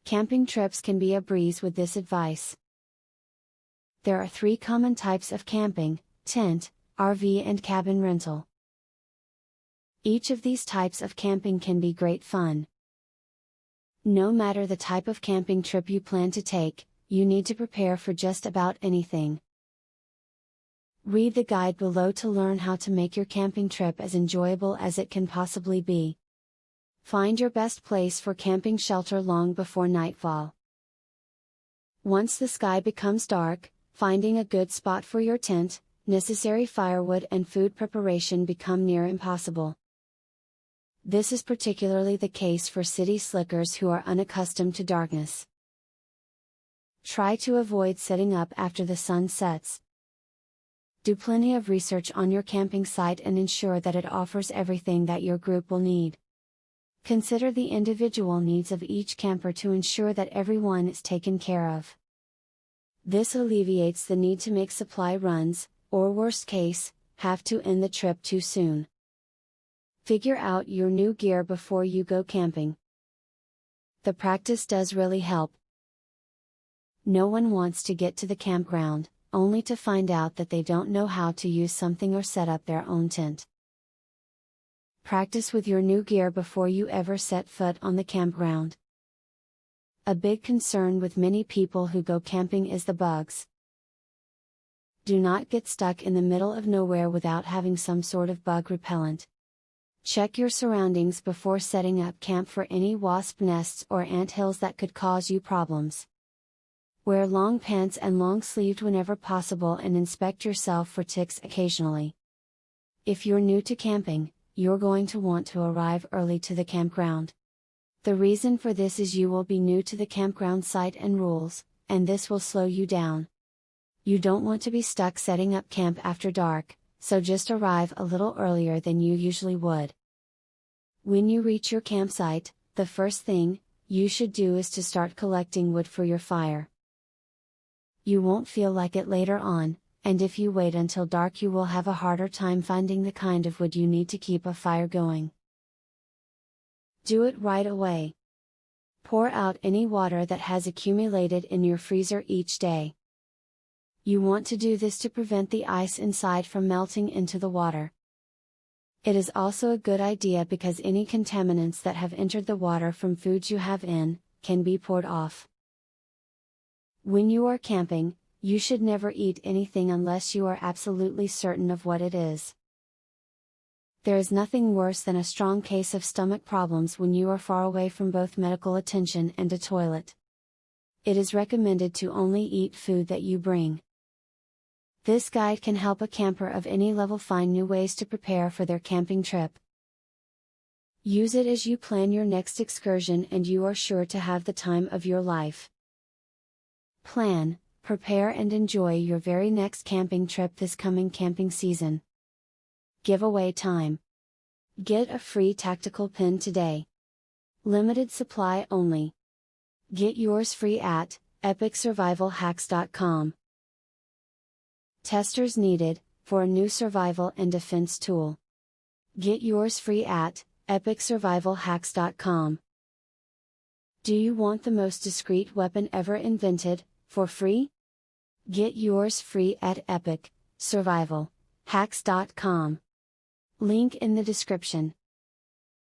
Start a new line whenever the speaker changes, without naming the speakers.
Camping trips can be a breeze with this advice. There are 3 common types of camping: tent, RV and cabin rental. Each of these types of camping can be great fun. No matter the type of camping trip you plan to take, you need to prepare for just about anything. Read the guide below to learn how to make your camping trip as enjoyable as it can possibly be. Find your best place for camping shelter long before nightfall. Once the sky becomes dark, finding a good spot for your tent, necessary firewood and food preparation become near impossible. This is particularly the case for city slickers who are unaccustomed to darkness. Try to avoid setting up after the sun sets. Do plenty of research on your camping site and ensure that it offers everything that your group will need. Consider the individual needs of each camper to ensure that everyone is taken care of. This alleviates the need to make supply runs, or worst case, have to end the trip too soon. Figure out your new gear before you go camping. The practice does really help. No one wants to get to the campground, only to find out that they don't know how to use something or set up their own tent. Practice with your new gear before you ever set foot on the campground. A big concern with many people who go camping is the bugs. Do not get stuck in the middle of nowhere without having some sort of bug repellent. Check your surroundings before setting up camp for any wasp nests or ant hills that could cause you problems. Wear long pants and long-sleeved whenever possible and inspect yourself for ticks occasionally. If you're new to camping, you're going to want to arrive early to the campground. The reason for this is you will be new to the campground site and rules, and this will slow you down. You don't want to be stuck setting up camp after dark, so just arrive a little earlier than you usually would. When you reach your campsite, the first thing you should do is to start collecting wood for your fire. You won't feel like it later on, and if you wait until dark you will have a harder time finding the kind of wood you need to keep a fire going. Do it right away. Pour out any water that has accumulated in your freezer each day. You want to do this to prevent the ice inside from melting into the water. It is also a good idea because any contaminants that have entered the water from foods you have in, can be poured off. When you are camping, you should never eat anything unless you are absolutely certain of what it is. There is nothing worse than a strong case of stomach problems when you are far away from both medical attention and a toilet. It is recommended to only eat food that you bring. This guide can help a camper of any level find new ways to prepare for their camping trip. Use it as you plan your next excursion and you are sure to have the time of your life. Plan, prepare and enjoy your very next camping trip this coming camping season. Giveaway time. Get a free tactical pin today. Limited supply only. Get yours free at epicsurvivalhacks.com. Testers needed, for a new survival and defense tool. Get yours free at epicsurvivalhacks.com. Do you want the most discreet weapon ever invented, for free? Get yours free at epicsurvivalhacks.com. Link in the description.